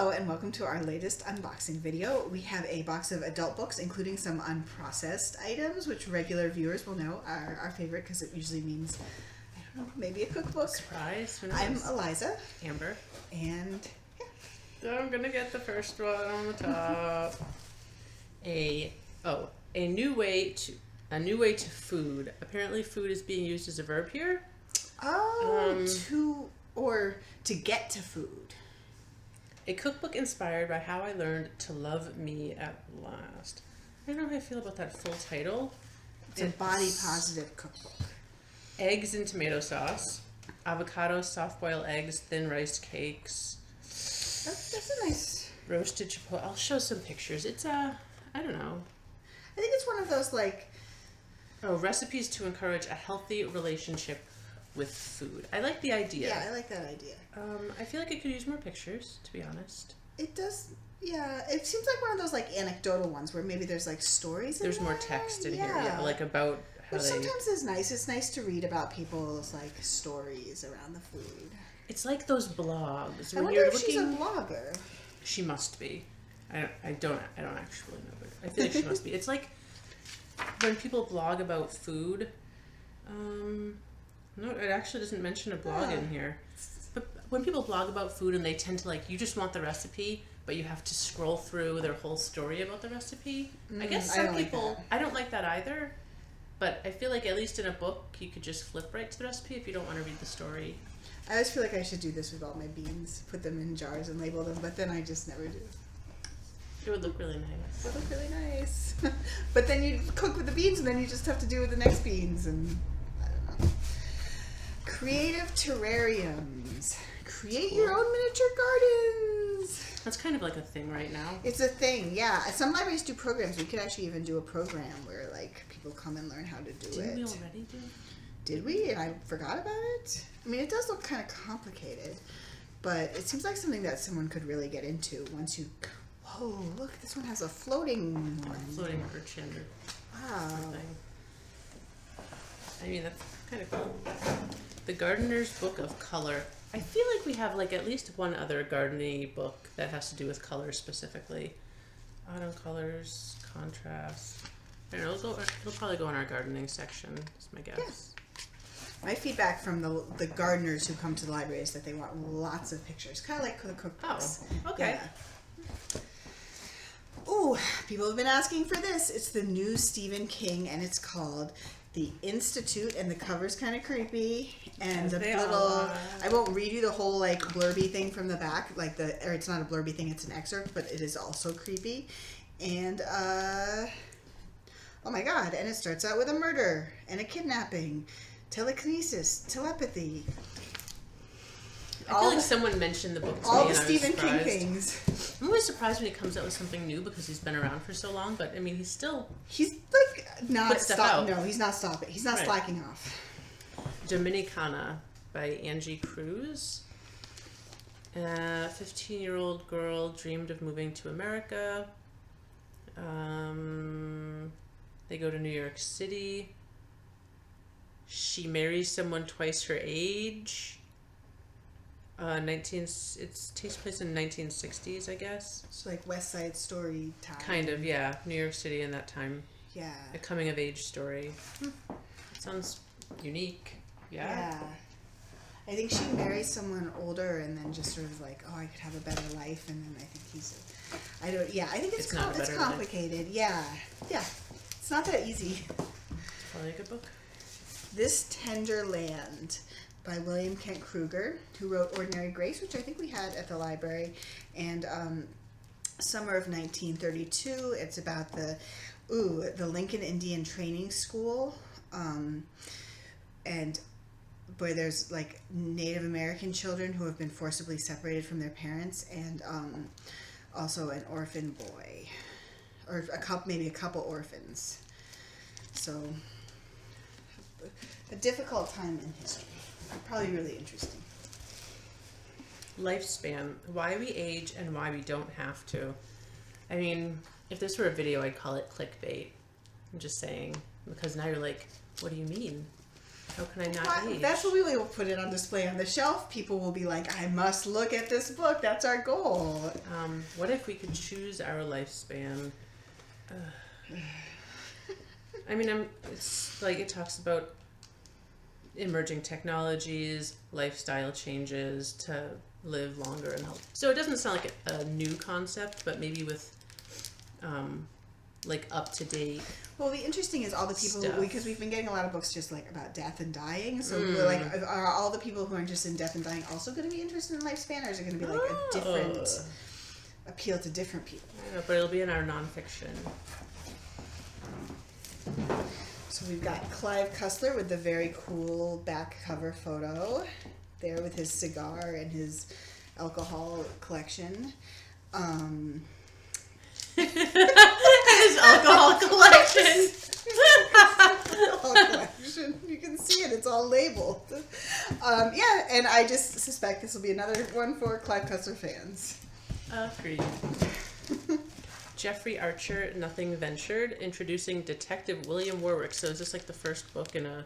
Hello and welcome to our latest unboxing video. We have a box of adult books, including some unprocessed items, which regular viewers will know are our favorite because it usually means, I don't know, maybe a cookbook. Surprise. I'm Eliza. Amber. And yeah. I'm gonna get the first one on the top. A new way to food. Apparently food is being used as a verb here. To get to food. A cookbook inspired by how I learned to love me at last. I don't know how I feel about that full title. It's a body positive cookbook. Eggs and tomato sauce, avocado, soft-boiled eggs, thin riced cakes. That's a nice roasted chipotle. I'll show some pictures. It's I don't know. I think it's one of those recipes to encourage a healthy relationship with food. I like the idea. Yeah, I like that idea. I feel like it could use more pictures, to be honest. It does. Yeah, it seems like one of those anecdotal ones where maybe there's stories. There's more text in here, yeah, about how which sometimes is nice. It's nice to read about people's stories around the food. It's like those blogs. I wonder if she's a blogger. She must be. I don't actually know, but I feel like she must be. It's like when people blog about food. No, it actually doesn't mention a blog in here. But when people blog about food and they tend to you just want the recipe, but you have to scroll through their whole story about the recipe. I guess some people, I don't like that either, but I feel like at least in a book, you could just flip right to the recipe if you don't want to read the story. I always feel like I should do this with all my beans, put them in jars and label them, but then I just never do. It would look really nice. It would look really nice. But then you cook with the beans and then you just have to do with the next beans and I don't know. Creative terrariums. Create your own miniature gardens. That's kind of like a thing right now. It's a thing, yeah. Some libraries do programs. We could actually even do a program where people come and learn how to do it. Didn't we already do? Did we? And I forgot about it? I mean, it does look kind of complicated, but it seems like something that someone could really get into once you... Whoa, look, this one has a floating one. Floating urchin. Wow. Something. I mean, that's kind of cool. The Gardener's Book of Color. I feel like we have at least one other gardening book that has to do with color specifically. Autumn colors, contrast. I don't know, it'll probably go in our gardening section, is my guess. Yeah. My feedback from the gardeners who come to the library is that they want lots of pictures, kind of like the cookbooks. Oh, okay. Yeah. Ooh, people have been asking for this. It's the new Stephen King, and it's called The Institute, and the cover's kind of creepy. And I won't read you the whole blurby thing from the back, or it's not a blurby thing, it's an excerpt, but it is also creepy. And oh my god! And it starts out with a murder and a kidnapping, telekinesis, telepathy. I feel like someone mentioned the book to me. All the Stephen King things. I'm always surprised when he comes out with something new because he's been around for so long. But I mean, he's not stopping. No, he's not stopping. He's not slacking off. Dominicana by Angie Cruz. 15-year-old girl dreamed of moving to America. They go to New York City. She marries someone twice her age. It takes place in 1960s, I guess. It's West Side Story time. Kind of, yeah. New York City in that time. Yeah. A coming of age story. Sounds unique. Yeah. I think she marries someone older and then just sort of I could have a better life, and then I think I think it's complicated. Life. Yeah. Yeah. It's not that easy. Probably a good book. This Tender Land by William Kent Krueger, who wrote Ordinary Grace, which I think we had at the library, and Summer of 1932. It's about the Lincoln Indian Training School, and where there's Native American children who have been forcibly separated from their parents, and also an orphan boy, or maybe a couple orphans. So a difficult time in history. Probably really interesting. Lifespan. Why we age and why we don't have to. I mean, if this were a video, I'd call it clickbait. I'm just saying. Because now you're what do you mean? How can I not age? That's what we will put it on display on the shelf. People will be like, I must look at this book. That's our goal. What if we could choose our lifespan? I mean, it's like it talks about emerging technologies, lifestyle changes to live longer and health. So it doesn't sound like a new concept, but maybe with like up to date. Well, the interesting is all the people Stuff. because we've been getting a lot of books just like about death and dying. So we're like, are all the people who are interested in death and dying also going to be interested in lifespan, or is it going to be like a different appeal to different people? I don't know, but it'll be in our nonfiction. So we've got Clive Cussler with the very cool back cover photo there with his cigar and his alcohol collection. His alcohol collection. Alcohol collection. You can see it. It's all labeled. Yeah, and I just suspect this will be another one for Clive Cussler fans. Agreed. Jeffrey Archer, Nothing Ventured, introducing Detective William Warwick. So is this like the first book in a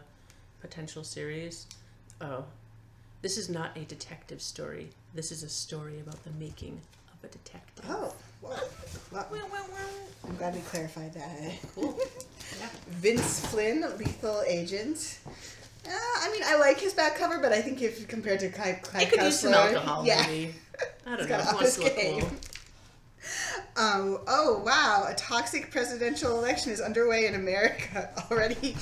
potential series? Oh. This is not a detective story. This is a story about the making of a detective. Oh. Well, I'm glad we clarified that. Cool. Yeah. Vince Flynn, Lethal Agent. I mean, I like his back cover, but I think if compared to Clive I could use some Cussler, alcohol, maybe. I don't know. Up Wants his to look game. cool. Oh wow, a toxic presidential election is underway in America, already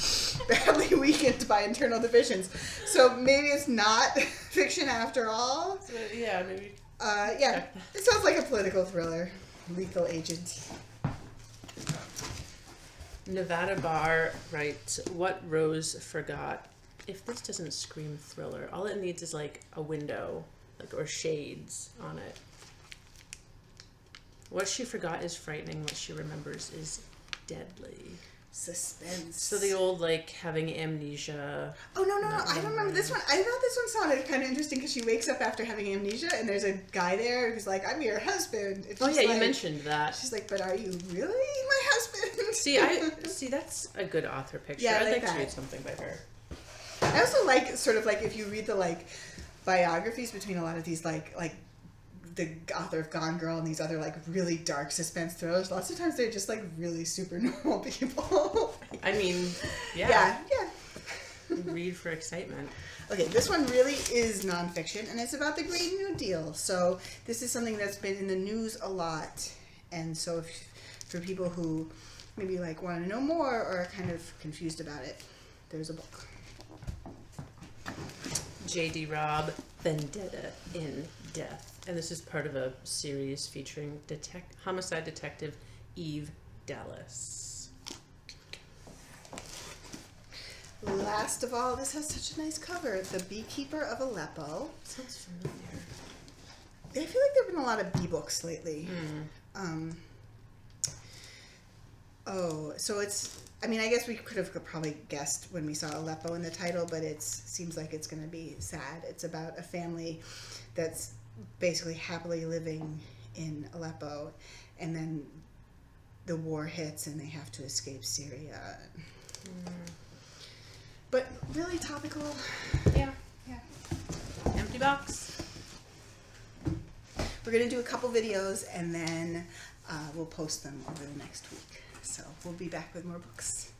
badly weakened by internal divisions. So maybe it's not fiction after all. So, yeah, maybe. Yeah, it sounds like a political thriller. Lethal Agent. Nevada Barr writes, What Rose Forgot. If this doesn't scream thriller, all it needs is like a window, like or shades on it. What she forgot is frightening. What she remembers is deadly. Suspense. So the old like having amnesia. Oh no! I don't remember this one. I thought this one sounded kind of interesting because she wakes up after having amnesia, and there's a guy there who's like, "I'm your husband." And Oh she's yeah, like, you mentioned that. She's like, "But are you really my husband?" See, that's a good author picture. Yeah, I I'd like like to that. read something by her. I also like sort of like if you read the like biographies between a lot of these like the author of Gone Girl and these other like really dark suspense thrillers. Lots of times they're just like really super normal people. I mean, yeah. Read for excitement. Okay, this one really is nonfiction, and it's about the Green New Deal. So this is something that's been in the news a lot, and so for people who maybe like want to know more or are kind of confused about it, there's a book. J.D. Robb, Vendetta in Death. And this is part of a series featuring homicide detective Eve Dallas. Last of all, this has such a nice cover. The Beekeeper of Aleppo. Sounds familiar. I feel like there have been a lot of bee books lately. So it's... I mean, I guess we could have probably guessed when we saw Aleppo in the title, but it seems like it's going to be sad. It's about a family that's basically happily living in Aleppo, and then the war hits and they have to escape Syria. But really topical. Yeah. Empty box. We're going to do a couple videos and then we'll post them over the next week. So we'll be back with more books.